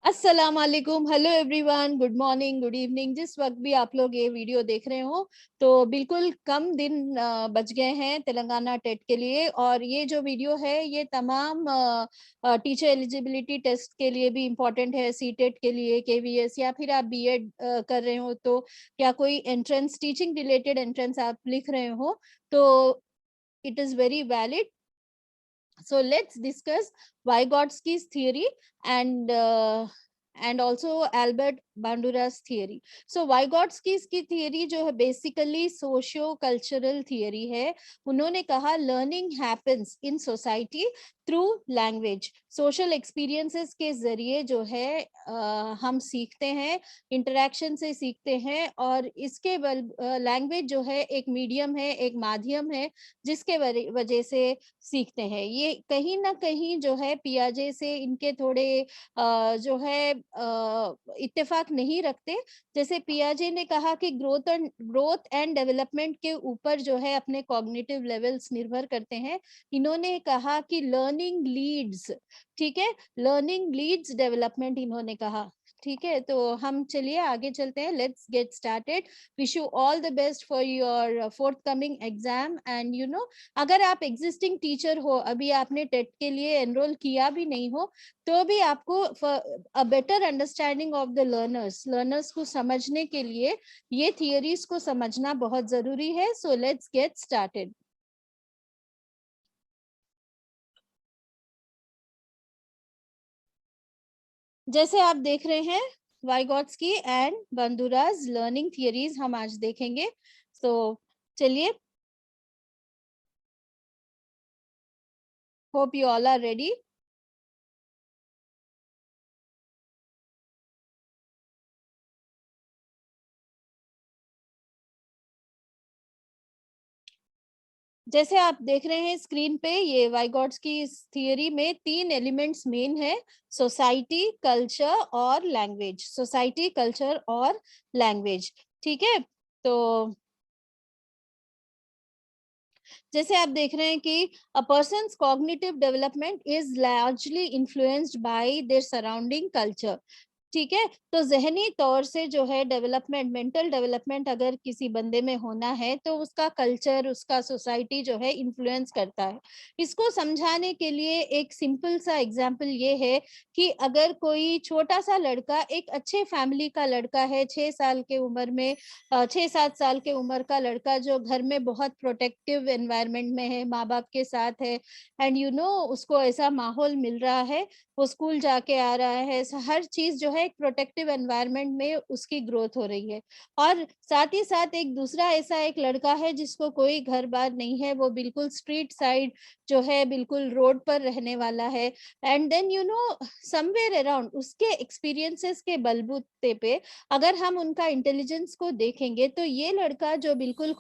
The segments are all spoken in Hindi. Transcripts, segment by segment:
अस्सलाम वालेकुम, hello everyone, good morning, good evening. जिस वक्त भी आप लोग ये वीडियो देख रहे हो, तो बिल्कुल कम दिन बच गए हैं तेलंगाना टेट के लिए। और ये जो वीडियो है ये तमाम टीचर एलिजिबिलिटी टेस्ट के लिए भी इम्पोर्टेंट है, सी टेट के लिए, केवीएस, या फिर आप बीएड कर रहे हो तो, या कोई एंट्रेंस टीचिंग रिलेटेड एंट्रेंस आप लिख रहे हो तो it is very valid. So let's discuss Vygotsky's theory and and also Albert Bandura's theory. So Vygotsky's की theory जो है basically socio-cultural theory है. उन्होंने कहा learning happens in society through language. Social experiences के जरिए जो है हम सीखते हैं, इंटरेक्शन से सीखते हैं, और इसके लैंग्वेज जो है एक मीडियम है, एक माध्यम है जिसके वजह से सीखते हैं. ये कहीं ना कहीं जो है पियाजे से इनके थोड़े जो है इत्तेफाक नहीं रखते. जैसे पियाजे ने कहा कि ग्रोथ एंड डेवलपमेंट के ऊपर जो है अपने कॉग्निटिव लेवल्स निर्भर करते हैं. इन्होंने कहा कि लर्निंग लीड्स, ठीक है, लर्निंग लीड्स डेवलपमेंट इन्होंने कहा. ठीक है, तो हम चलिए आगे चलते हैं. Let's get started. Wish you all the best for your fourth coming exam. And you no, अगर आप एग्जिस्टिंग टीचर हो, अभी आपने टेट के लिए एनरोल किया भी नहीं हो, तो भी आपको a better understanding of the learners को समझने के लिए ये थियरीज को समझना बहुत जरूरी है. So let's get started. जैसे आप देख रहे हैं, Vygotsky and Bandura's learning theories हम आज देखेंगे. तो चलिए, hope you all are ready. जैसे आप देख रहे हैं स्क्रीन पे, ये वाइगॉट्स्की इस थियरी में 3 एलिमेंट्स मेन है: सोसाइटी, कल्चर और लैंग्वेज. सोसाइटी, कल्चर और लैंग्वेज. ठीक है, तो जैसे आप देख रहे हैं कि a person's cognitive development is largely influenced by their surrounding culture. ठीक है, तो जहनी तौर से जो है डेवलपमेंट, मेंटल डेवलपमेंट अगर किसी बंदे में होना है तो उसका कल्चर, उसका सोसाइटी जो है इन्फ्लुएंस करता है. इसको समझाने के लिए एक सिंपल सा एग्जांपल ये है कि अगर कोई छोटा सा लड़का, एक अच्छे फैमिली का लड़का है, 6 साल के उम्र में, 6-7 साल के उम्र का लड़का जो घर में बहुत प्रोटेक्टिव एनवायरनमेंट में है, माँ बाप के साथ है, एंड यू नो उसको ऐसा माहौल मिल रहा है, वो स्कूल जाके आ रहा है, हर चीज जो है एक प्रोटेक्टिव एनवायरनमेंट में उसकी ग्रोथ हो रही है. और साथ ही साथ एक दूसरा ऐसा एक लड़का है जिसको कोई घर बार नहीं है, वो बिल्कुल स्ट्रीट साइड जो है, बिल्कुल रोड पर रहने वाला है. And then you know somewhere around उसके एक्सपीरियंसेस के बलबूते पे अगर हम उनका इंटेलिजेंस को देखेंगे, तो ये लड़का जो बिल्कुल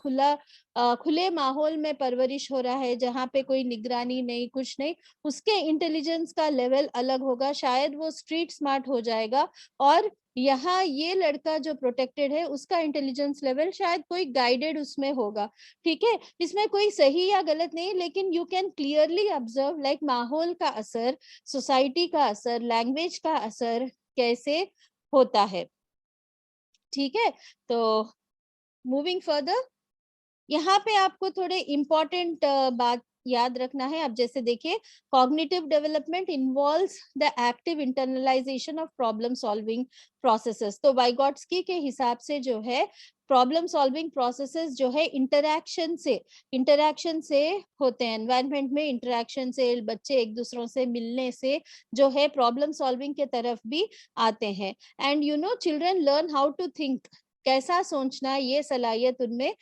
खुले माहौल में परवरिश हो रहा है, जहाँ पे कोई निगरानी नहीं, कुछ नहीं, उसके इंटेलिजेंस का लेवल अलग होगा. शायद वो स्ट्रीट स्मार्ट हो जाएगा. और यहाँ ये लड़का जो प्रोटेक्टेड है, उसका इंटेलिजेंस लेवल शायद कोई गाइडेड उसमें होगा. ठीक है, इसमें कोई सही या गलत नहीं, लेकिन you can clearly observe like माहौल का असर, सोसाइटी का असर, लैंग्वेज का असर कैसे होता है. ठीक है, तो मूविंग फर्दर, यहाँ पे आपको थोड़े इम्पोर्टेंट बात याद रखना है. अब जैसे देखिए, cognitive development involves the active internalisation of problem solving processes. तो वाइगॉट्स्की के हिसाब से जो है प्रॉब्लम सॉल्विंग प्रोसेसेस जो है इंटरैक्शन से होते हैं. एनवायरनमेंट में इंटरैक्शन से, बच्चे एक दूसरों से मिलने से जो है प्रॉब्लम सॉल्विंग के तरफ भी आते हैं. And you know children learn how to think, कैसा सोचना, ये सलाहियत उनमें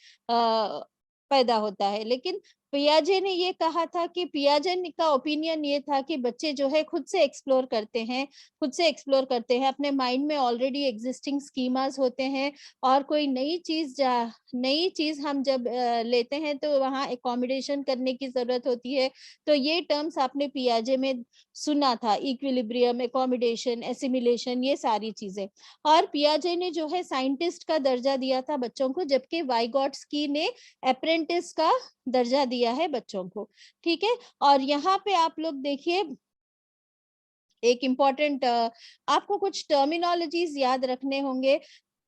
पैदा होता है. लेकिन पियाजे ने ये कहा था कि पियाजे का ओपिनियन ये था कि बच्चे जो है खुद से एक्सप्लोर करते हैं, अपने माइंड में ऑलरेडी एग्जिस्टिंग स्कीमास होते हैं, और कोई नई चीज हम जब लेते हैं तो वहाँ एकोमोडेशन करने की जरूरत होती है. तो ये टर्म्स आपने पियाजे में सुना था: इक्विलिब्रियम, एकोमोडेशन, एसिमिलेशन, ये सारी चीजें. और पियाजे ने जो है साइंटिस्ट का दर्जा दिया था बच्चों को, जबकि वाइगॉट्स्की ने अप्रेंटिस का दर्जा दिया है बच्चों को. ठीक है, और यहाँ पे आप लोग देखिए, एक इम्पॉर्टेंट आपको कुछ टर्मिनोलॉजीज याद रखने होंगे,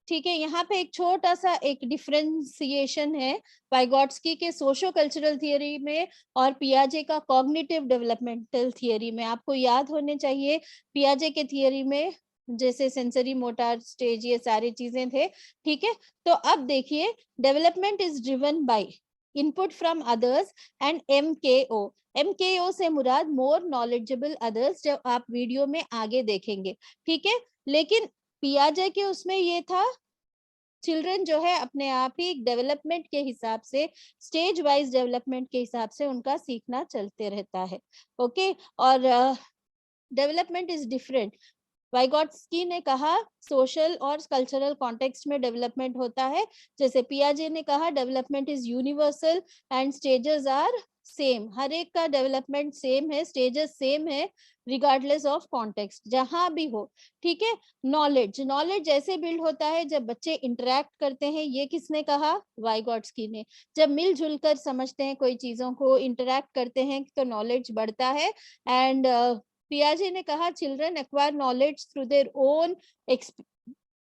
ठीक है। यहाँ पे एक छोटा सा एक डिफरेंशिएशन है वाइगॉट्स्की के सोशो कल्चरल थियरी में और पियाजे का कॉग्निटिव डेवलपमेंटल थियरी में। आपको याद होने चाहिए पियाजे के थियरी में जैसे सेंसरी मोटर स्टेज ये सारी चीजें थे, ठीक है। तो अब देखिए development is driven by input from others and MKO से मुराद मोर नॉलेजेबल अदर्स, जब आप वीडियो में आगे देखेंगे, ठीक है। लेकिन पियाजे के उसमें ये था चिल्ड्रन जो है अपने आप ही डेवलपमेंट के हिसाब से, स्टेज वाइज डेवलपमेंट के हिसाब से उनका सीखना चलते रहता है, ओके। और डेवलपमेंट इज डिफरेंट। वाइगॉट्स्की ने कहा सोशल और कल्चरल कॉन्टेक्स्ट में डेवलपमेंट होता है, जैसे पियाजे ने कहा development is universal and stages are same. हर एक का डेवलपमेंट सेम है, स्टेजेस सेम है रिगार्डलेस ऑफ कॉन्टेक्स्ट, जहां भी हो, ठीक है। नॉलेज ऐसे बिल्ड होता है जब बच्चे इंटरेक्ट करते हैं, ये किसने कहा? वाइगॉट्स्की ने। जब मिलजुल कर समझते हैं कोई चीजों को, इंटरेक्ट करते हैं तो नॉलेज बढ़ता है। एंड पियाजे ने कहा children acquire knowledge through their own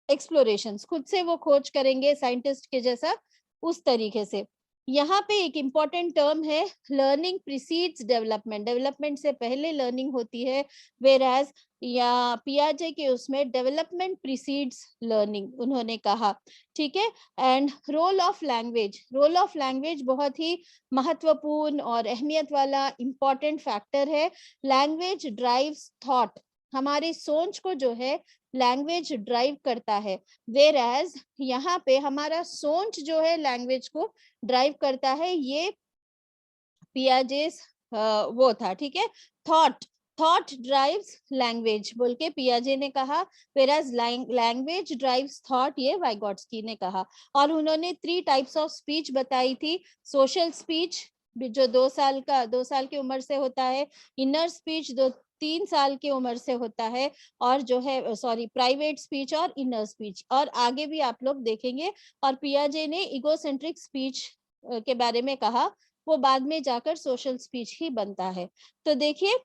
explorations, खुद से वो खोज करेंगे साइंटिस्ट के जैसा, उस तरीके से। यहाँ पे एक इम्पॉर्टेंट टर्म है लर्निंग प्रीसीड्स डेवलपमेंट, डेवलपमेंट से पहले लर्निंग होती है, वेर एज या पियाजे के उसमें डेवलपमेंट प्रीसीड्स लर्निंग उन्होंने कहा, ठीक है। एंड रोल ऑफ लैंग्वेज बहुत ही महत्वपूर्ण और अहमियत वाला इम्पॉर्टेंट फैक्टर है। लैंग्वेज ड्राइव्स थॉट, हमारी सोच को जो है लैंग्वेज ड्राइव करता है, वेर एज यहाँ पे हमारा सोच जो है लैंग्वेज को ड्राइव करता है, ये पियाजे वो था, ठीक है। थॉट ड्राइव्स लैंग्वेज बोल के पियाजे ने कहा, वेराज लैंग्वेज ड्राइव्स थॉट, ये वाइगॉट्स्की ने कहा। और उन्होंने 3 टाइप्स ऑफ स्पीच बताई थी। सोशल स्पीच जो 2 साल की उम्र से होता है, इनर स्पीच 3 साल की उम्र से होता है, और जो है प्राइवेट स्पीच और इनर स्पीच, और आगे भी आप लोग देखेंगे। और पियाजे ने इगोसेंट्रिक स्पीच के बारे में कहा, वो बाद में जाकर सोशल स्पीच ही बनता है। तो देखिए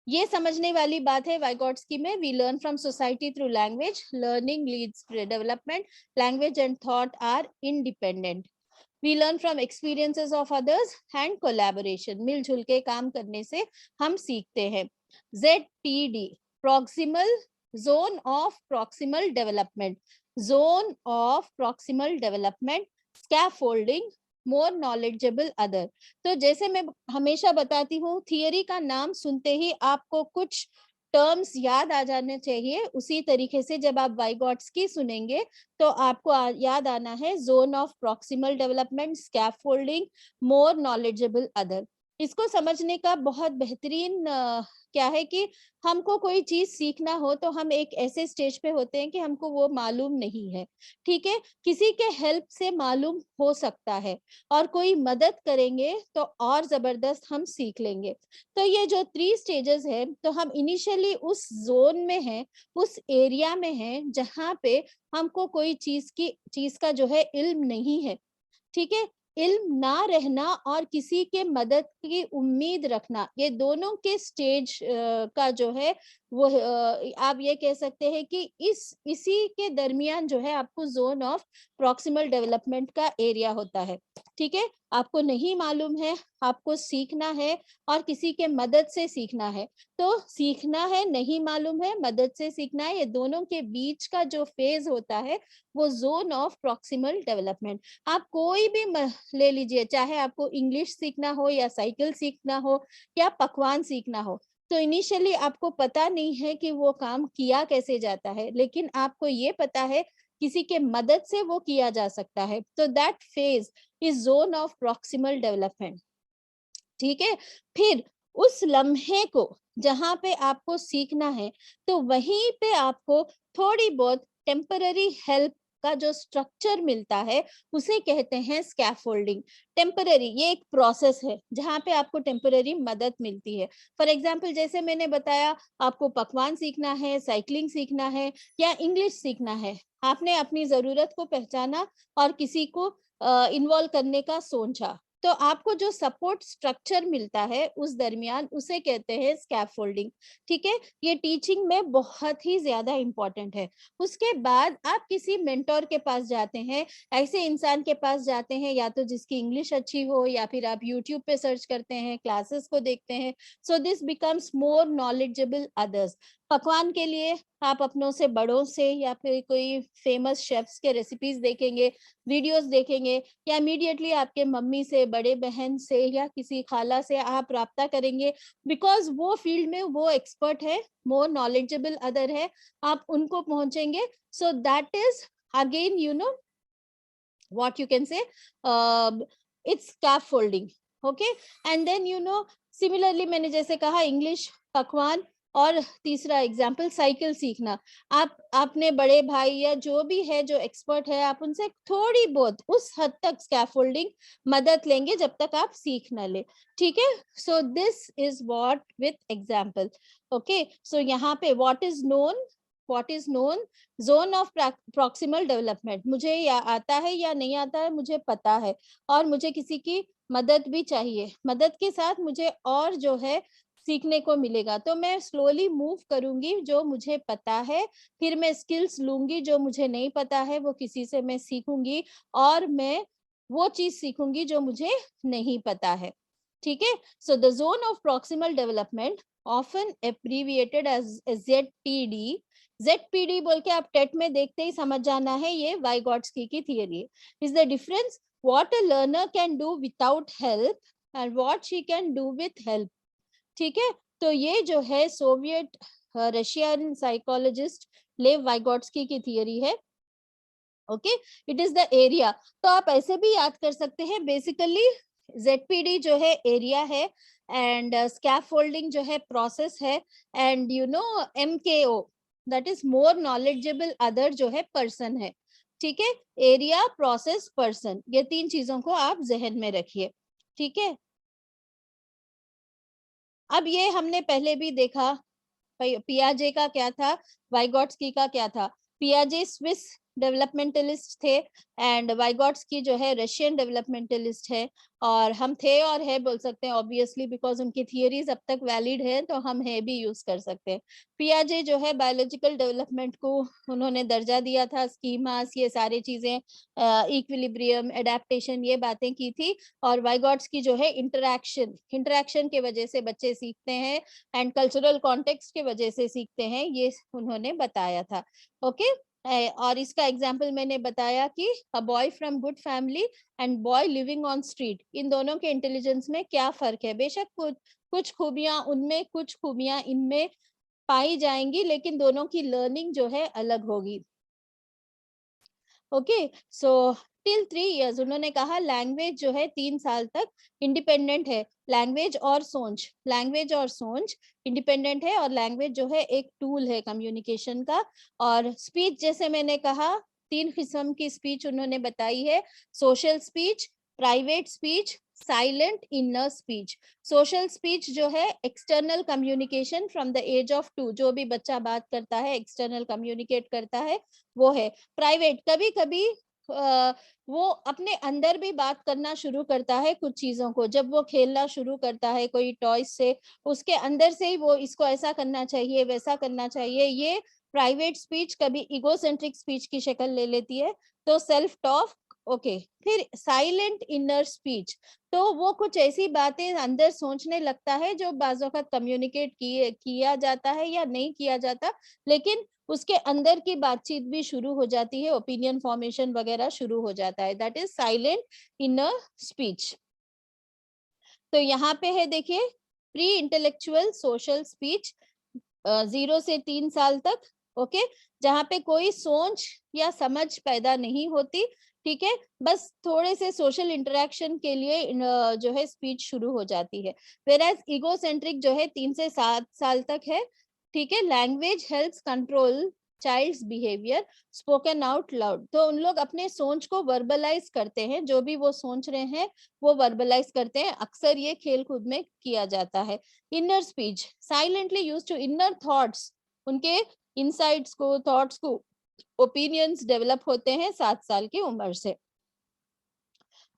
ये समझने वाली बात है वाइगॉट्स्की में, we learn from society through language, learning leads to development, language and thought are independent, we learn from experiences of others and collaboration, मिलजुल के काम करने से हम सीखते हैं। ZPD proximal zone of proximal development, scaffolding, more knowledgeable other. तो जैसे मैं हमेशा बताती हूँ, थियरी का नाम सुनते ही आपको कुछ टर्म्स याद आ जाने चाहिए, उसी तरीके से जब आप वाइगॉट्स्की सुनेंगे तो आपको याद आना है zone of proximal development, scaffolding, more knowledgeable other. इसको समझने का बहुत बेहतरीन क्या है कि हमको कोई चीज सीखना हो तो हम एक ऐसे स्टेज पे होते हैं कि हमको वो मालूम नहीं है, ठीक है। किसी के हेल्प से मालूम हो सकता है, और कोई मदद करेंगे तो और जबरदस्त हम सीख लेंगे। तो ये जो 3 स्टेजेस है, तो हम इनिशियली उस जोन में हैं, उस एरिया में हैं जहाँ पे हमको कोई चीज का जो है इल्म नहीं है, ठीक है। इल्म ना रहना और किसी के मदद की उम्मीद रखना, ये दोनों के स्टेज का जो है वो आप ये कह सकते हैं कि इसी के दरमियान जो है आपको जोन ऑफ प्रॉक्सिमल डेवलपमेंट का एरिया होता है, ठीक है। आपको नहीं मालूम है, आपको सीखना है और किसी के मदद से सीखना है। तो सीखना है, नहीं मालूम है, मदद से सीखना है, ये दोनों के बीच का जो फेज होता है वो जोन ऑफ प्रॉक्सिमल डेवलपमेंट। आप कोई भी ले लीजिए, चाहे आपको इंग्लिश सीखना हो या साइकिल सीखना हो या पकवान सीखना हो, तो इनिशियली आपको पता नहीं है कि वो काम किया कैसे जाता है, लेकिन आपको ये पता है किसी के मदद से वो किया जा सकता है। तो that phase is zone of proximal development, ठीक है। फिर उस लम्हे को जहां पे आपको सीखना है, तो वहीं पे आपको थोड़ी बहुत टेम्पररी हेल्प का जो स्ट्रक्चर मिलता है उसे कहते हैं स्कैफोल्डिंग। टेम्पररी ये एक प्रोसेस है जहां पे आपको टेम्पररी मदद मिलती है। फॉर एग्जांपल जैसे मैंने बताया, आपको पकवान सीखना है, साइकिलिंग सीखना है या इंग्लिश सीखना है, आपने अपनी जरूरत को पहचाना और किसी को इन्वॉल्व करने का सोचा, तो आपको जो सपोर्ट स्ट्रक्चर मिलता है उस दरमियान, उसे कहते हैं स्कैफोल्डिंग। ठीक है, ये टीचिंग में बहुत ही ज्यादा इंपॉर्टेंट है। उसके बाद आप किसी मेंटोर के पास जाते हैं, ऐसे इंसान के पास जाते हैं, या तो जिसकी इंग्लिश अच्छी हो, या फिर आप यूट्यूब पे सर्च करते हैं, क्लासेस को देखते हैं। So this becomes more knowledgeable others. पकवान के लिए आप अपनों से, बड़ों से, या फिर कोई फेमस शेफ्स के रेसिपीज देखेंगे, वीडियोस देखेंगे, या इमीडिएटली आपके मम्मी से, बड़े बहन से, या किसी खाला से आप राब्ता करेंगे, बिकॉज वो फील्ड में वो एक्सपर्ट है, मोर नॉलेजेबल अदर है, आप उनको पहुंचेंगे। So that is again what you can say, it's scaffolding. Okay, and then similarly मैंने जैसे कहा इंग्लिश, पकवान, और तीसरा एग्जाम्पल साइकिल सीखना। आप अपने बड़े भाई या जो भी है, जो एक्सपर्ट है, आप उनसे थोड़ी बहुत उस हद तक स्कैफोल्डिंग मदद लेंगे जब तक आप सीख ना ले। ठीक है, so this is what with example. Okay, so यहाँ पे what is known zone of proximal development. मुझे या आता है या नहीं आता है, मुझे पता है, और मुझे किसी की मदद भी चाहिए। मदद के साथ मुझे और जो है सीखने को मिलेगा, तो मैं स्लोली मूव करूंगी जो मुझे पता है, फिर मैं स्किल्स लूंगी जो मुझे नहीं पता है, वो किसी से मैं सीखूंगी, और मैं वो चीज सीखूंगी जो मुझे नहीं पता है। ठीक है, so the zone of proximal development often abbreviated as ZPD। ZPD बोल के आप टेट में देखते ही समझ जाना है, ये वाइगॉट्स्की की theory is the difference what a learner can do without help and what she can do with help. ठीक है, तो ये जो है सोवियत रशियन साइकोलॉजिस्ट लेव वाइगॉट्स्की की थियरी है। Okay, it is the area. तो आप ऐसे भी याद कर सकते हैं, बेसिकली ZPD जो है एरिया है, एंड स्कैफोल्डिंग जो है प्रोसेस है, and MKO that is more knowledgeable other जो है पर्सन है। ठीक है, एरिया, प्रोसेस, पर्सन, ये तीन चीजों को आप जहन में रखिए। ठीक है, अब ये हमने पहले भी देखा, पियाजे का क्या था, वाइगॉट्स्की का क्या था। पियाजे स्विस डेवलपमेंटलिस्ट थे, एंड वाइगॉट्स्की जो है रशियन डेवलपमेंटलिस्ट है। और हम थे और है बोल सकते हैं ऑब्वियसली, बिकॉज उनकी थियरीज अब तक वैलिड है, तो हम है भी यूज कर सकते हैं। पियाजे जो है बायोलॉजिकल डेवलपमेंट को उन्होंने दर्जा दिया था, स्कीमास, ये सारी चीजें, इक्विलिब्रियम, एडेप्टेशन, ये बातें की थी। और वाइगॉट्स्की जो है इंटरैक्शन के वजह से बच्चे सीखते हैं, एंड कल्चरल कॉन्टेक्स्ट के वजह से सीखते हैं, ये उन्होंने बताया था। ओके, और इसका एग्जाम्पल मैंने बताया कि a boy from good family and boy living on street, इन दोनों के इंटेलिजेंस में क्या फर्क है। बेशक कुछ खूबियां उनमें, कुछ खूबियां इनमें पाई जाएंगी, लेकिन दोनों की लर्निंग जो है अलग होगी। ओके, सो टिल 3 इयर्स उन्होंने कहा लैंग्वेज जो है 3 साल तक इंडिपेंडेंट है। लैंग्वेज और सोच इंडिपेंडेंट है, और लैंग्वेज जो है एक टूल है कम्युनिकेशन का। और स्पीच जैसे मैंने कहा, 3 किस्म की स्पीच उन्होंने बताई है, social speech, private speech, silent inner speech. Social speech जो है external communication from the age of 2, जो भी बच्चा बात करता है एक्सटर्नल कम्युनिकेट करता है, वो है। प्राइवेट, कभी कभी वो अपने अंदर भी बात करना शुरू करता है कुछ चीजों को, जब वो खेलना शुरू करता है कोई टॉयज से, उसके अंदर से ही वो इसको ऐसा करना चाहिए, वैसा करना चाहिए, ये प्राइवेट स्पीच कभी इगोसेंट्रिक स्पीच की शक्ल ले लेती है, तो सेल्फ टॉक। ओके, फिर साइलेंट इनर स्पीच, तो वो कुछ ऐसी बातें अंदर सोचने लगता है जो बाजों का कम्युनिकेट किया जाता है या नहीं किया जाता, लेकिन उसके अंदर की बातचीत भी शुरू हो जाती है, ओपिनियन फॉर्मेशन वगैरह शुरू हो जाता है, that is silent inner speech. तो यहाँ पे है देखिए, प्री इंटेलेक्चुअल सोशल स्पीच 0 से 3 साल तक। ओके, जहाँ पे कोई सोच या समझ पैदा नहीं होती। ठीक है, बस थोड़े से सोशल इंटरेक्शन के लिए जो है स्पीच शुरू हो जाती है। वेराज इगोसेंट्रिक जो है 3 से 7 साल तक है। ठीक है, language helps control child's behaviour spoken out loud, तो उन लोग अपने सोच को वर्बलाइज करते हैं, जो भी वो सोच रहे हैं वो वर्बलाइज करते हैं, अक्सर ये खेल कूद में किया जाता है। Inner speech silently use to inner thoughts, उनके इनसाइट्स को, थॉट्स को, ओपिनियंस डेवलप होते हैं 7 साल की उम्र से।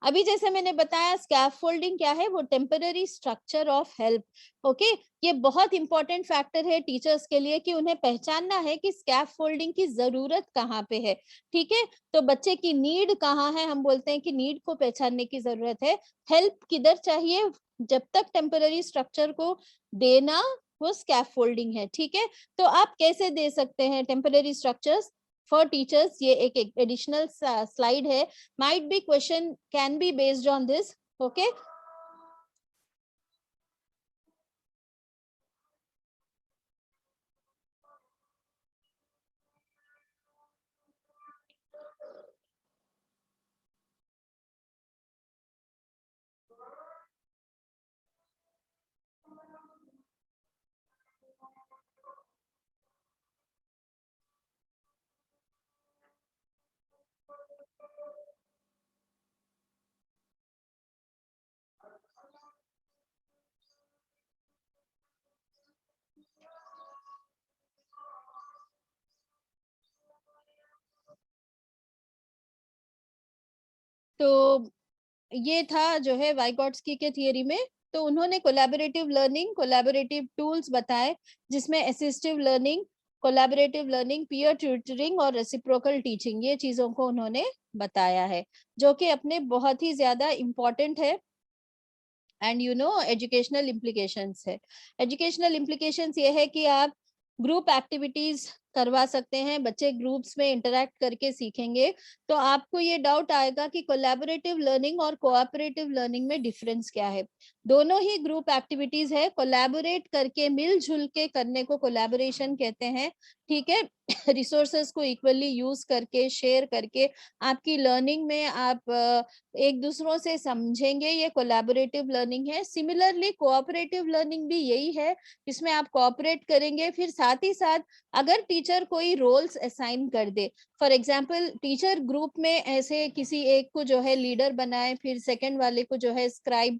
अभी जैसे मैंने बताया स्कैफोल्डिंग क्या है, वो temporary structure of help. Okay, ये बहुत इंपॉर्टेंट फैक्टर है टीचर्स के लिए कि उन्हें पहचानना है कि स्कैफोल्डिंग की जरूरत कहाँ पे है। ठीक है, तो बच्चे की नीड कहाँ है, हम बोलते हैं कि नीड को पहचानने की जरूरत है। हेल्प किधर चाहिए, जब तक टेम्पररी स्ट्रक्चर को देना वो स्कैफोल्डिंग है। ठीक है, तो आप कैसे दे सकते हैं टेम्पररी स्ट्रक्चर्स फॉर टीचर्स, ये एक एडिशनल स्लाइड है, might be question can be based on this. Okay, तो ये था जो है वाइगॉट्स्की के थियरी में। तो उन्होंने कोलैबोरेटिव लर्निंग, कोलैबोरेटिव टूल्स बताए, जिसमें assistive learning, collaborative learning, peer tutoring और रेसिप्रोकल टीचिंग, ये चीजों को उन्होंने बताया है, जो कि अपने बहुत ही ज्यादा इम्पोर्टेंट है। एंड एजुकेशनल इम्प्लीकेशंस है। एजुकेशनल इम्प्लीकेशंस ये है कि आप ग्रुप एक्टिविटीज करवा सकते हैं, बच्चे ग्रुप्स में इंटरेक्ट करके सीखेंगे। तो आपको ये डाउट आएगा कि कोलैबोरेटिव लर्निंग और कोऑपरेटिव लर्निंग में डिफरेंस क्या है। दोनों ही ग्रुप एक्टिविटीज है, कोलैबोरेट करके मिलजुल के करने को कोलैबोरेशन कहते हैं। ठीक है, रिसोर्सेज को इक्वली यूज करके, शेयर करके आपकी लर्निंग में आप एक दूसरों से समझेंगे, ये कोलैबोरेटिव लर्निंग है। सिमिलरली कोऑपरेटिव लर्निंग भी यही है, इसमें आप कोऑपरेट करेंगे। फिर साथ ही साथ अगर टीचर कोई रोल्स असाइन कर दे, फॉर एग्जांपल टीचर ग्रुप में ऐसे किसी एक को जो है लीडर बनाए, फिर सेकंड वाले को जो है स्क्राइब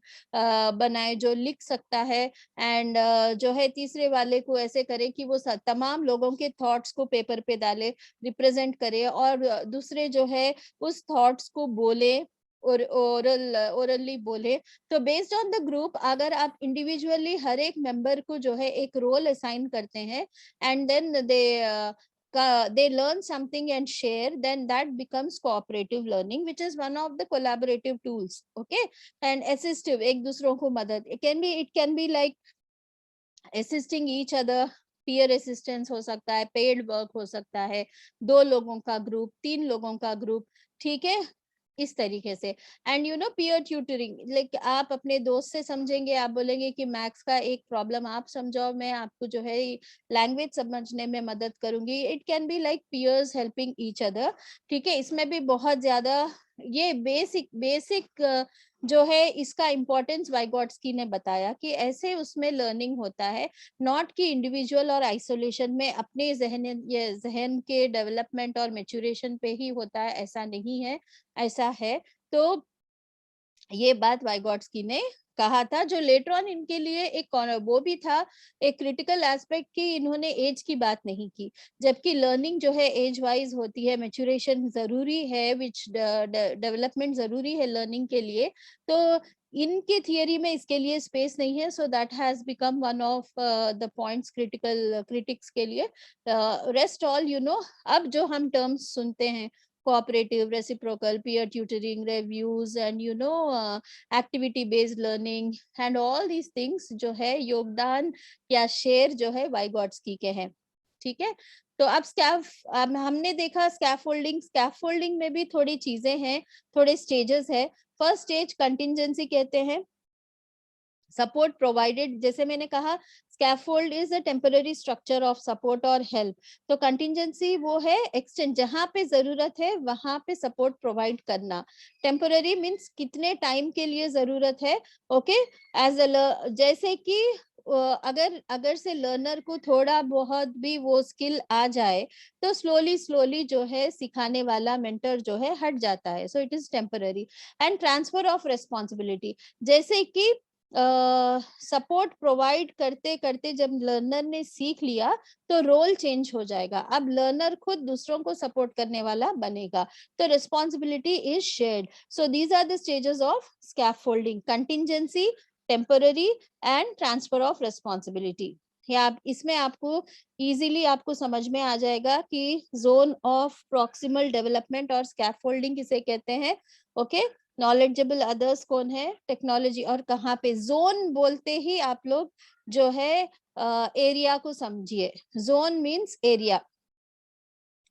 बनाए जो लिख सकता है, एंड जो है तीसरे वाले को ऐसे करे कि वो तमाम लोगों के थॉट्स को पेपर पे डाले, रिप्रेजेंट करे, और दूसरे जो है उस थॉट्स को बोले और ओरली बोले। तो बेस्ड ऑन द ग्रुप, अगर आप इंडिविजुअली हर एक मेंबर को जो है एक रोल असाइन करते हैं, and then they learn something and share, then that becomes cooperative learning, which is one of the collaborative tools. Okay, and assistive, एक दूसरों को मदद, it can be like assisting each other, peer assistance हो सकता है, पेड वर्क हो सकता है, 2 लोगों का ग्रुप, 3 लोगों का ग्रुप। ठीक है, इस तरीके से। एंड पीयर ट्यूटरिंग, लाइक आप अपने दोस्त से समझेंगे, आप बोलेंगे कि मैथ्स का एक प्रॉब्लम आप समझाओ, मैं आपको जो है लैंग्वेज समझने में मदद करूंगी। It can be like peers helping each other. ठीक है, इसमें भी बहुत ज्यादा ये बेसिक बेसिक जो है इसका इम्पोर्टेंस वाइगॉट्स्की ने बताया कि ऐसे उसमें लर्निंग होता है, नॉट कि इंडिविजुअल और आइसोलेशन में अपने जहन के डेवलपमेंट और मेच्योरेशन पे ही होता है, ऐसा नहीं है, ऐसा है। तो ये बात वाइगॉट्स्की ने कहा था, जो लेटर ऑन इनके लिए एक वो भी था, एक क्रिटिकल एस्पेक्ट की इन्होंने एज की बात नहीं की, जबकि लर्निंग जो है एज वाइज होती है, मेच्योरेशन जरूरी है, विच डेवलपमेंट जरूरी है लर्निंग के लिए। तो इनके थियरी में इसके लिए स्पेस नहीं है, so that has become one of the points critical critics के लिए। रेस्ट ऑल अब जो हम टर्म्स सुनते हैं, cooperative, reciprocal, peer tutoring, reviews, and activity based learning, and all these things जो है योगदान या शेयर जो है वाइगॉट्स्की के हैं। ठीक है, तो अब हमने देखा स्कैफोल्डिंग। स्कैफोल्डिंग में भी थोड़ी चीजें हैं, थोड़े स्टेजेस है। फर्स्ट स्टेज कंटिंजेंसी कहते हैं, सपोर्ट प्रोवाइडेड, जैसे मैंने कहा scaffold is a temporary structure of support और हेल्प। तो कंटिंजेंसी वो है एक्सटेंड, जहां पे जरूरत है वहां पे सपोर्ट प्रोवाइड करना। टेम्पररी मींस कितने टाइम के लिए जरूरत है। ओके, एज अ जैसे कि अगर से लर्नर को थोड़ा बहुत भी वो स्किल आ जाए, तो स्लोली स्लोली जो है सिखाने वाला मेंटर जो है हट जाता है, so it is temporary. And transfer of responsibility, जैसे कि सपोर्ट प्रोवाइड करते करते जब लर्नर ने सीख लिया तो रोल चेंज हो जाएगा, अब लर्नर खुद दूसरों को सपोर्ट करने वाला बनेगा, तो responsibility is shared. So these are the stages of scaffolding, contingency, temporary and transfer of responsibility. या आप इसमें आपको इजीली आपको समझ में आ जाएगा कि जोन ऑफ प्रॉक्सिमल डेवलपमेंट और स्कैफोल्डिंग किसे कहते हैं। ओके, नॉलेजेबल अदर्स कौन है, टेक्नोलॉजी, और कहाँ पे जोन बोलते ही आप लोग जो है एरिया को समझिए। Zone means area,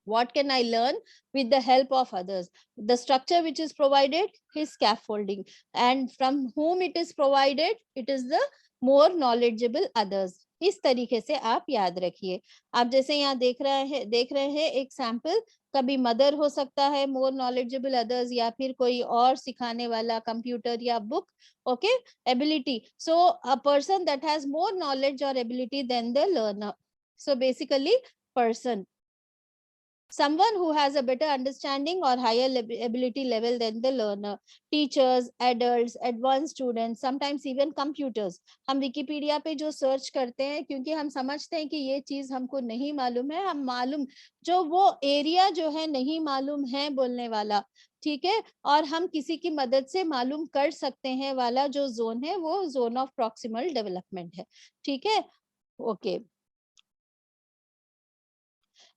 what can I learn with the help of others, the structure which is provided is scaffolding, and from whom it is provided, it is the more knowledgeable others। इस तरीके से आप याद रखिए। आप जैसे यहाँ देख रहे हैं एक सैंपल, कभी मदर हो सकता है, मोर नॉलेजेबल अदर्स, या फिर कोई और सिखाने वाला, कंप्यूटर या book. Okay, ability, so a person that has more knowledge और ability than the learner, so basically person, someone who has a better understanding or higher ability level than the learner, teachers, adults, advanced students, sometimes even computers। हम विकिपीडिया पे जो सर्च करते हैं क्योंकि हम समझते हैं कि ये चीज हमको नहीं मालूम है, हम मालूम जो वो एरिया जो है नहीं मालूम है बोलने वाला, ठीक है, और हम किसी की मदद से मालूम कर सकते हैं वाला जो जोन है वो जोन ऑफ प्रॉक्सिमल डेवलपमेंट है। ठीक है, ओके।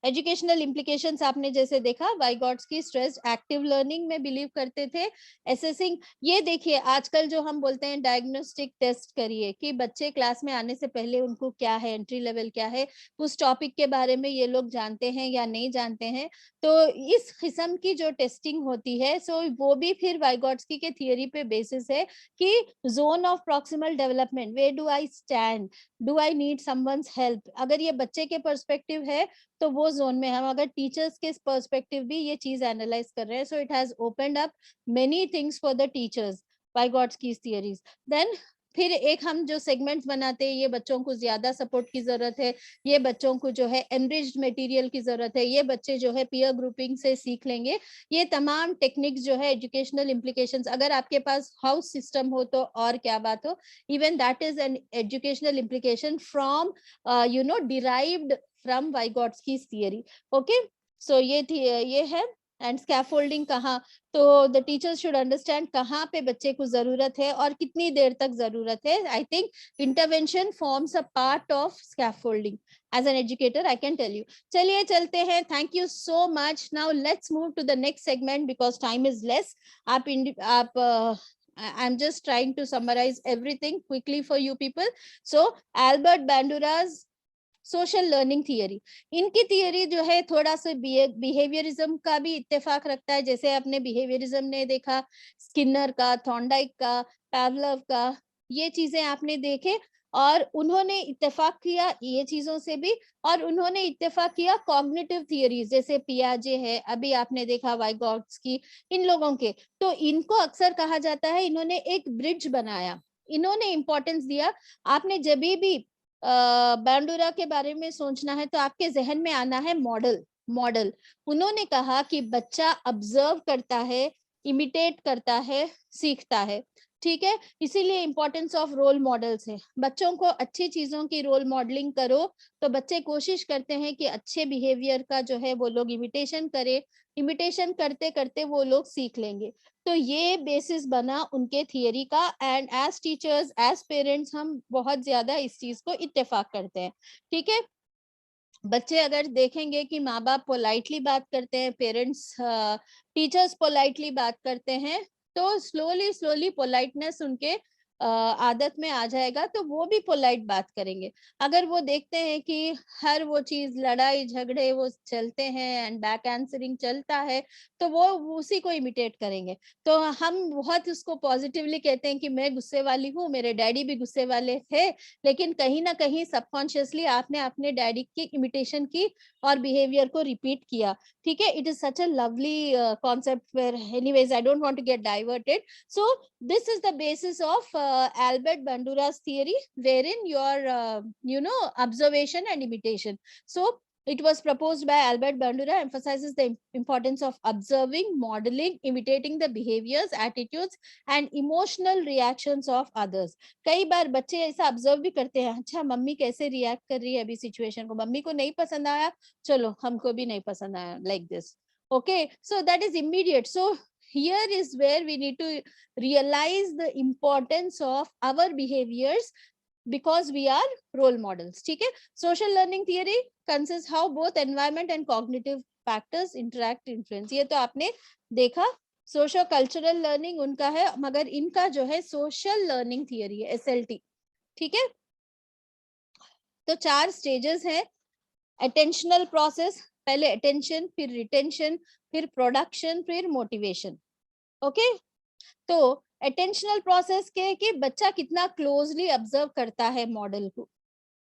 एजुकेशनल इम्प्लीकेशंस आपने जैसे देखा, वाइगॉट्स्की स्ट्रेस एक्टिव लर्निंग में बिलीव करते थे, असेसिंग। ये देखिए आजकल जो हम बोलते हैं डायग्नोस्टिक टेस्ट करिए कि बच्चे क्लास में आने से पहले उनको क्या है, एंट्री लेवल क्या है, उस टॉपिक के बारे में ये लोग जानते हैं या नहीं जानते हैं, तो इस किस्म की जो टेस्टिंग होती है, सो वो भी फिर वाइगॉट्स्की के थियरी पे बेसिस है कि zone of proximal development, where do I stand, do I need someone's help. अगर ये बच्चे के पर्सपेक्टिव है तो वो जोन में हम, अगर टीचर्स के पर्सपेक्टिव भी ये चीज एनालाइज कर रहे हैं, so it has opened up many things for the teachers by gods की थियरीज। देन फिर एक हम जो सेगमेंट्स बनाते हैं, ये बच्चों को ज्यादा सपोर्ट की जरूरत है, ये बच्चों को जो है एनरिच्ड मटेरियल की जरूरत है, ये बच्चे जो है पीयर ग्रुपिंग से सीख लेंगे, ये तमाम टेक्निक्स जो है एजुकेशनल इम्प्लीकेशंस, अगर आपके पास हाउस सिस्टम हो तो और क्या बात हो, even that is an educational implication from derived from Vygotsky's theory। Okay, so ये है। एंड स्कैफोल्डिंग कहाँ, तो द टीचर्स शुड अंडरस्टैंड कहाँ पे बच्चे को जरूरत है और कितनी देर तक जरूरत है। I think intervention forms a part of scaffolding, as an educator I can tell you. चलिए चलते हैं, thank you so much. Now let's move to the next segment because time is less. आप I'm just trying to summarize everything quickly for you people. So Albert Bandura's social learning theory, इनकी थियरी जो है थोड़ा सा बिहेवियरिज्म का भी इत्तेफाक रखता है। जैसे आपने बिहेवियरिज्म ने देखा स्किनर का, थॉर्नडाइक का, पावलोव का, ये चीजें आपने देखे, और उन्होंने इत्तेफाक किया ये चीजों से भी, और उन्होंने इत्तेफाक किया कॉग्निटिव थियरीज जैसे पियाजे है, अभी आपने देखा वाइगॉट्स्की, इन लोगों के। तो इनको अक्सर कहा जाता है इन्होंने एक ब्रिज बनाया, इन्होंने इंपॉर्टेंस दिया। आपने जब भी बांडुरा के बारे में सोचना है तो आपके जहन में आना है मॉडल। मॉडल, उन्होंने कहा कि बच्चा ऑब्जर्व करता है, इमिटेट करता है, सीखता है। ठीक है, इसीलिए इंपॉर्टेंस ऑफ रोल मॉडल्स है। बच्चों को अच्छी चीजों की रोल मॉडलिंग करो तो बच्चे कोशिश करते हैं कि अच्छे बिहेवियर का जो है वो लोग इमिटेशन करें, इमिटेशन करते करते वो लोग सीख लेंगे। तो ये बेसिस बना उनके थियरी का, and as teachers as parents हम बहुत ज्यादा इस चीज को इत्तेफाक करते हैं। ठीक है, बच्चे अगर देखेंगे कि माँ बाप पोलाइटली बात करते हैं, पेरेंट्स टीचर्स पोलाइटली बात करते हैं, तो स्लोली स्लोली पोलाइटनेस उनके आदत में आ जाएगा, तो वो भी पोलाइट बात करेंगे। अगर वो देखते हैं कि हर वो चीज लड़ाई झगड़े वो चलते हैं एंड बैक आंसरिंग चलता है, तो वो उसी को इमिटेट करेंगे। तो हम बहुत उसको पॉजिटिवली कहते हैं कि मैं गुस्से वाली हूँ, मेरे डैडी भी गुस्से वाले थे, लेकिन कहीं ना कहीं सबकॉन्शियसली आपने अपने डैडी की इमिटेशन की और बिहेवियर को रिपीट किया। ठीक है, it is such a lovely concept where anyways I don't want to get diverted. So this is the basis of Albert Bandura's theory, wherein your observation and imitation. So It was proposed by Albert Bandura, emphasizes the importance of observing, modeling, imitating the behaviors, attitudes and emotional reactions of others. कई बार बच्चे ऐसा ऑब्जर्व भी करते हैं, अच्छा मम्मी कैसे रिएक्ट कर रही है अभी सिचुएशन को, मम्मी को नहीं पसंद आया, चलो हमको भी नहीं पसंद आया, like this. Okay, so that is immediate. So here is where we need to realize the importance of our behaviors because we are role models. ठीक है, social learning theory consists how both environment and cognitive factors interact, influence. ये तो आपने देखा. सोशो कल्चरल लर्निंग उनका है, मगर इनका जो है सोशल लर्निंग थियरी है, SLT. ठीक है, तो 4 स्टेजेस हैं. अटेंशनल प्रोसेस, पहले अटेंशन, फिर रिटेंशन, फिर प्रोडक्शन, फिर मोटिवेशन. ओके, तो अटेंशनल प्रोसेस के कि बच्चा कितना क्लोजली ऑब्जर्व करता है मॉडल को.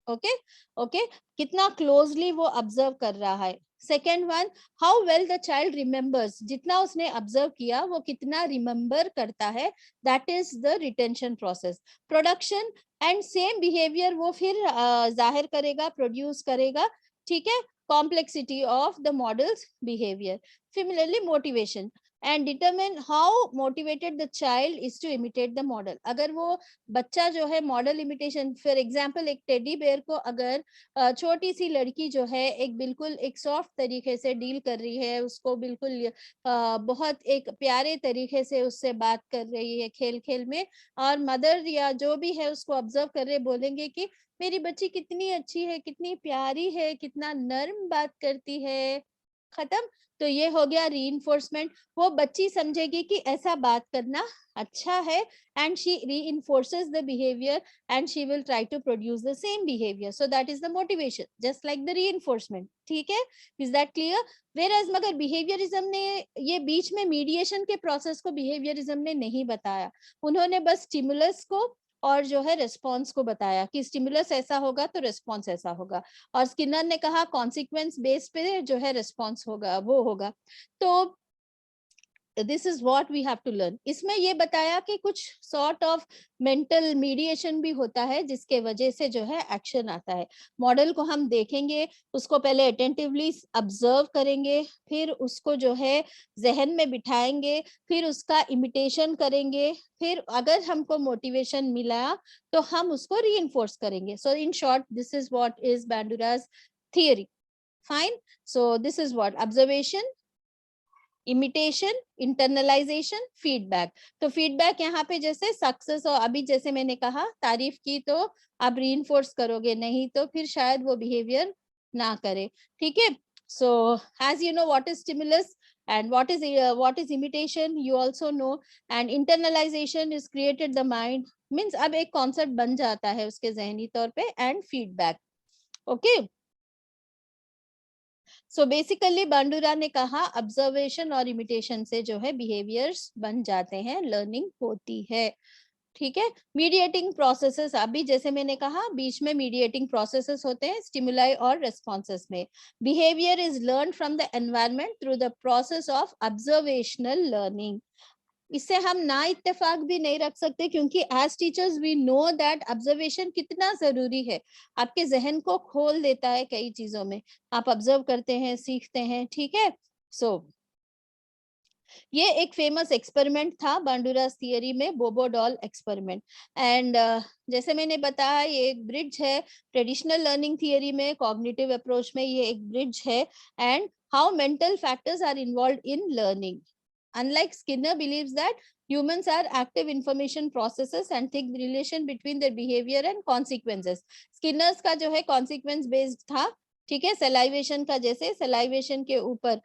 ओके ओके, कितना क्लोजली वो ऑब्जर्व कर रहा है. Second one, how well the child remembers, जितना उसने ऑब्जर्व किया वो कितना रिमेम्बर करता है, that is the retention process. Production, and same behaviour वो फिर जाहिर करेगा, प्रोड्यूस करेगा. ठीक है, complexity of the model's behaviour. Similarly motivation, and determine how motivated the child is to imitate the model. अगर वो बच्चा जो है मॉडल इमिटेशन, फॉर एग्जांपल एक टेडी बेयर को अगर छोटी सी लड़की जो है एक बिल्कुल एक सॉफ्ट तरीके से डील कर रही है, उसको बिल्कुल बहुत एक प्यारे तरीके से उससे बात कर रही है खेल खेल में, और मदर या जो भी है उसको ऑब्जर्व कर रहे बोलेंगे कि मेरी बच्ची कितनी अच्छी है, कितनी प्यारी है, कितना नर्म बात करती है, खत्म. तो ये हो गया रीइंफोर्समेंट. वो बच्ची समझेगी कि ऐसा बात करना अच्छा है, and she reinforces the behavior and she will try to produce the same behavior. So that is the motivation, just like the reinforcement. ठीक है, is that clear? Whereas मगर behaviorism ने ये बीच में मीडिएशन के प्रोसेस को behaviorism ने नहीं बताया. उन्होंने बस स्टिमुलस को और जो है रिस्पॉन्स को बताया कि स्टिमुलस ऐसा होगा तो रिस्पॉन्स ऐसा होगा, और स्किनर ने कहा कॉन्सिक्वेंस बेस पे जो है रिस्पॉन्स होगा वो होगा. तो this is what we have to learn. इसमें ये बताया कि कुछ सॉर्ट ऑफ मेंटल मीडिएशन भी होता है जिसके वजह से जो है एक्शन आता है. मॉडल को हम देखेंगे, उसको पहले अटेंटिवली ऑब्जर्व करेंगे, फिर उसको जो है जहन में बिठाएंगे, फिर उसका इमिटेशन करेंगे, फिर अगर हमको मोटिवेशन मिला तो हम उसको रीइंफोर्स करेंगे. So in short this is what is Bandura's theory. Fine. So this is what observation, imitation, internalisation, feedback. तो फीडबैक यहाँ पे जैसे सक्सेस, और अभी जैसे मैंने कहा तारीफ की तो आप रीइंफोर्स करोगे, नहीं तो फिर शायद वो बिहेवियर ना करे. ठीक है, so as you know what is stimulus and what is imitation, you also know. And internalization is created the mind, means अब एक कॉन्सेप्ट बन जाता है उसके जहनी तौर पे. And feedback. Okay, so basically बांडुरा ने कहा ऑब्जर्वेशन और इमिटेशन से जो है बिहेवियर्स बन जाते हैं, लर्निंग होती है. ठीक है, मीडिएटिंग प्रोसेसेस, अभी जैसे मैंने कहा बीच में मीडिएटिंग प्रोसेसेस होते हैं स्टिमुलाई और रेस्पॉन्सेस में. Behaviour is learn from the environment through the process of observational learning. इससे हम ना इत्तेफाक भी नहीं रख सकते, क्योंकि as teachers we know that observation कितना जरूरी है. आपके जहन को खोल देता है कई चीजों में, आप ऑब्जर्व करते हैं, सीखते हैं. ठीक है, सो ये एक फेमस एक्सपेरिमेंट था बांडुरास थियरी में, बोबो डॉल एक्सपेरिमेंट. एंड जैसे मैंने बताया ये एक ब्रिज है ट्रेडिशनल लर्निंग थियरी में, कॉग्निटिव अप्रोच में ये एक ब्रिज है. And how mental factors are involved in learning. Unlike Skinner believes that humans are active information processes and think the relation between their behavior and consequences. Skinner's का जो है consequence based था. ठीक है, salivation का जैसे salivation के ऊपर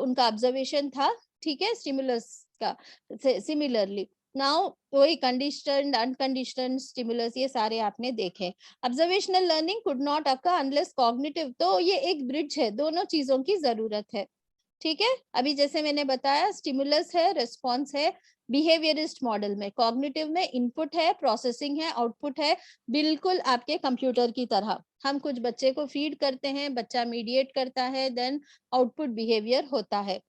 उनका observation था. ठीक है, stimulus का similarly. नाउ वही कंडीशनड, अनकंडीशनड स्टिमुलस, ये सारे आपने देखे. Observational learning could not occur unless cognitive. तो ये एक ब्रिज है, दोनों चीजों की जरूरत है. ठीक है, अभी जैसे मैंने बताया स्टिमुलस है, रिस्पॉन्स है. बिहेवियरिस्ट मॉडल में कॉग्निटिव में इनपुट है, प्रोसेसिंग है, आउटपुट है. बिल्कुल आपके कंप्यूटर की तरह हम कुछ बच्चे को फीड करते हैं, बच्चा मीडिएट करता है, देन आउटपुट बिहेवियर होता है.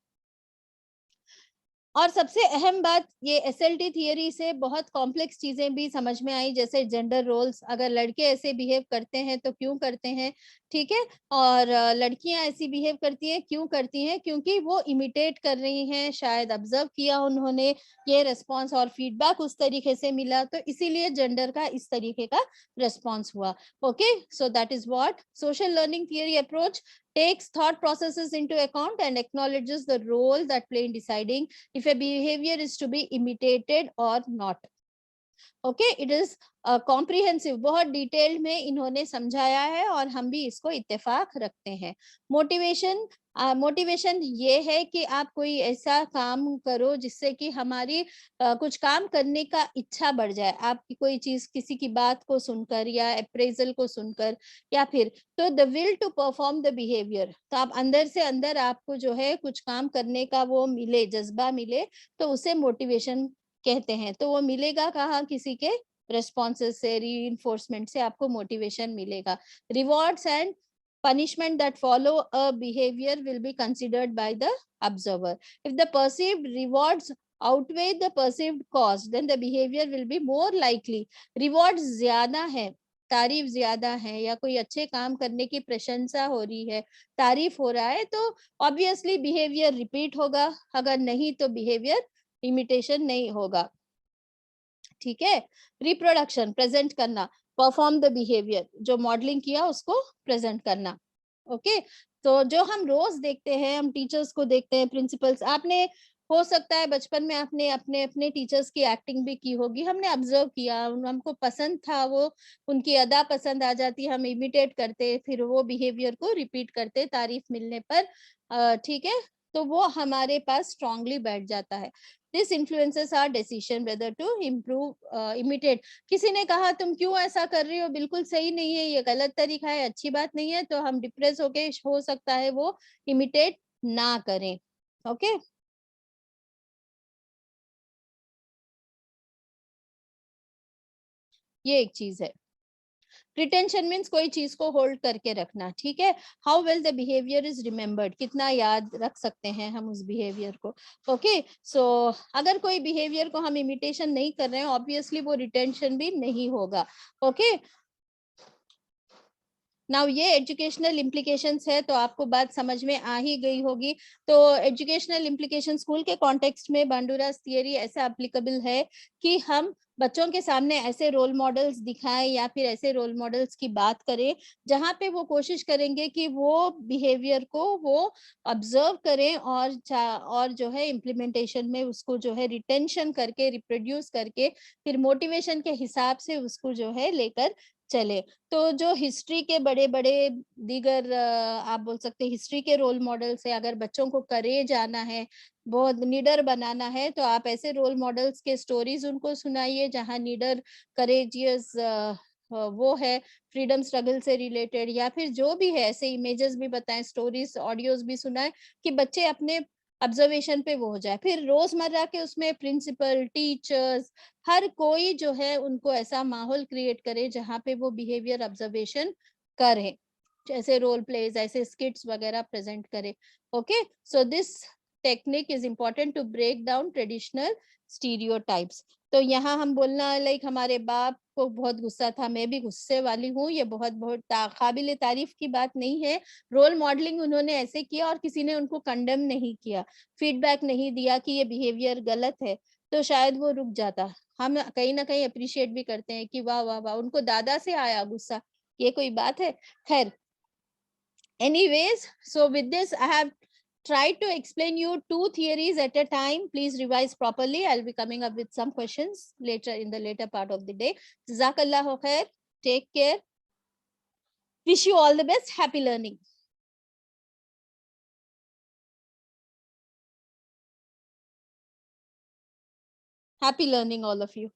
और सबसे अहम बात, ये एसएलटी थियरी से बहुत कॉम्प्लेक्स चीजें भी समझ में आई, जैसे जेंडर रोल्स. अगर लड़के ऐसे बिहेव करते हैं तो क्यों करते हैं, ठीक है। और लड़कियां ऐसी बिहेव करती हैं, क्यों करती हैं? क्योंकि वो इमिटेट कर रही हैं, शायद ऑब्जर्व किया उन्होंने ये रेस्पॉन्स और फीडबैक उस तरीके से मिला, तो इसीलिए जेंडर का इस तरीके का रेस्पॉन्स हुआ। Okay, so that is what social learning theory approach takes thought processes into account and acknowledges the role that play in deciding if a behavior is to be imitated or not. Okay, it is comprehensive, बहुत डिटेल में इन्होंने समझाया है और हम भी इसको इत्तेफाक रखते हैं। मोटिवेशन, मोटिवेशन ये है कि आप कोई ऐसा काम करो जिससे कि हमारी कुछ काम करने का इच्छा बढ़ जाए, आपकी कोई चीज किसी की बात को सुनकर या अप्रेजल को सुनकर, या फिर तो the will to perform the behaviour, तो आप अंदर से अंदर आपको जो है कुछ काम करने का वो मिले, जज्बा मिले, तो उसे मोटिवेशन कहते हैं। तो वो मिलेगा कहाँ? किसी के रेस्पॉन्सेस से, रीइंफोर्समेंट से आपको मोटिवेशन मिलेगा। Rewards and punishment that follow a behavior will be considered by the observer. If the perceived rewards outweigh the perceived cost, then the behavior will be more likely. Rewards ज्यादा है, तारीफ ज्यादा है, या कोई अच्छे काम करने की प्रशंसा हो रही है, तारीफ हो रहा है, तो ऑब्वियसली बिहेवियर रिपीट होगा, अगर नहीं तो बिहेवियर इमिटेशन नहीं होगा। ठीक है। रिप्रोडक्शन, प्रेजेंट करना, परफॉर्म द बिहेवियर, जो मॉडलिंग किया उसको प्रेजेंट करना। ओके, तो जो हम रोज देखते हैं, हम टीचर्स को देखते हैं, प्रिंसिपल्स, आपने हो सकता है बचपन में आपने अपने अपने टीचर्स की एक्टिंग भी की होगी, हमने ऑब्जर्व किया, हमको पसंद था, वो उनकी अदा पसंद आ जाती, हम इमिटेट करते, फिर वो बिहेवियर को रिपीट करते तारीफ मिलने पर। ठीक है, तो वो हमारे पास स्ट्रांगली बैठ जाता है। This influences our decision whether to improve imitate. किसी ने कहा तुम क्यों ऐसा कर रही हो, बिल्कुल सही नहीं है, ये गलत तरीका है, अच्छी बात नहीं है, तो हम डिप्रेस होके हो सकता है वो इमिटेट ना करें। ओके, ये एक चीज है। रिटेंशन मीन्स कोई चीज को होल्ड करके रखना। ठीक है, how well the behaviour is remembered, कितना याद रख सकते हैं हम उस बिहेवियर को। ओके, सो अगर कोई बिहेवियर को हम इमिटेशन नहीं कर रहे हैं, ऑब्वियसली वो रिटेंशन भी नहीं होगा। ओके, नाउ ये एजुकेशनल इम्प्लीकेशंस है, तो आपको बात समझ में आ ही गई होगी। तो एजुकेशनल इम्प्लीकेशन स्कूल के कॉन्टेक्स्ट में बांडुरास थियरी ऐसा एप्लीकेबल है कि हम बच्चों के सामने ऐसे रोल मॉडल्स दिखाएं या फिर ऐसे रोल मॉडल्स की बात करें जहां पे वो कोशिश करेंगे कि वो बिहेवियर को वो ऑब्जर्व करें और जो है इम्प्लीमेंटेशन में उसको जो है रिटेंशन करके, रिप्रोड्यूस करके, फिर मोटिवेशन के हिसाब से उसको जो है लेकर चले। तो जो हिस्ट्री के बड़े बड़े दीगर आप बोल सकते हैं हिस्ट्री के रोल मॉडल से, अगर बच्चों को करेज आना है, बहुत निडर बनाना है, तो आप ऐसे रोल मॉडल्स के स्टोरीज उनको सुनाइए जहां निडर, करेजियस वो है, फ्रीडम स्ट्रगल से रिलेटेड, या फिर जो भी है ऐसे इमेजेस भी बताएं, स्टोरीज, ऑडियोज भी सुनाएं, कि बच्चे अपने ऑब्जर्वेशन पे वो हो जाए। फिर रोजमर्रा के उसमें प्रिंसिपल, टीचर्स, हर कोई जो है उनको ऐसा माहौल क्रिएट करे जहाँ पे वो बिहेवियर ऑब्जर्वेशन करें, जैसे रोल प्लेज, ऐसे स्किट्स वगैरह प्रेजेंट करे। Okay, so this technique is important to break down traditional stereotypes. तो यहाँ हम बोलना, लाइक हमारे बाप को बहुत गुस्सा था, मैं भी गुस्से वाली हूँ, ये बहुत बहुत काबिल तारीफ की बात नहीं है। रोल मॉडलिंग उन्होंने ऐसे किया और किसी ने उनको कंडेम नहीं किया, फीडबैक नहीं दिया कि ये बिहेवियर गलत है, तो शायद वो रुक जाता। हम कहीं ना कहीं अप्रिशिएट भी करते हैं कि वाह वाह वाह, उनको दादा से आया गुस्सा, ये कोई बात है। खैर, anyways, so with this I have tried to explain you two theories at a time. Please revise properly. I'll be coming up with some questions later in the later part of the day. Jazakallahu khair. Take care. Wish you all the best. Happy learning. Happy learning, all of you.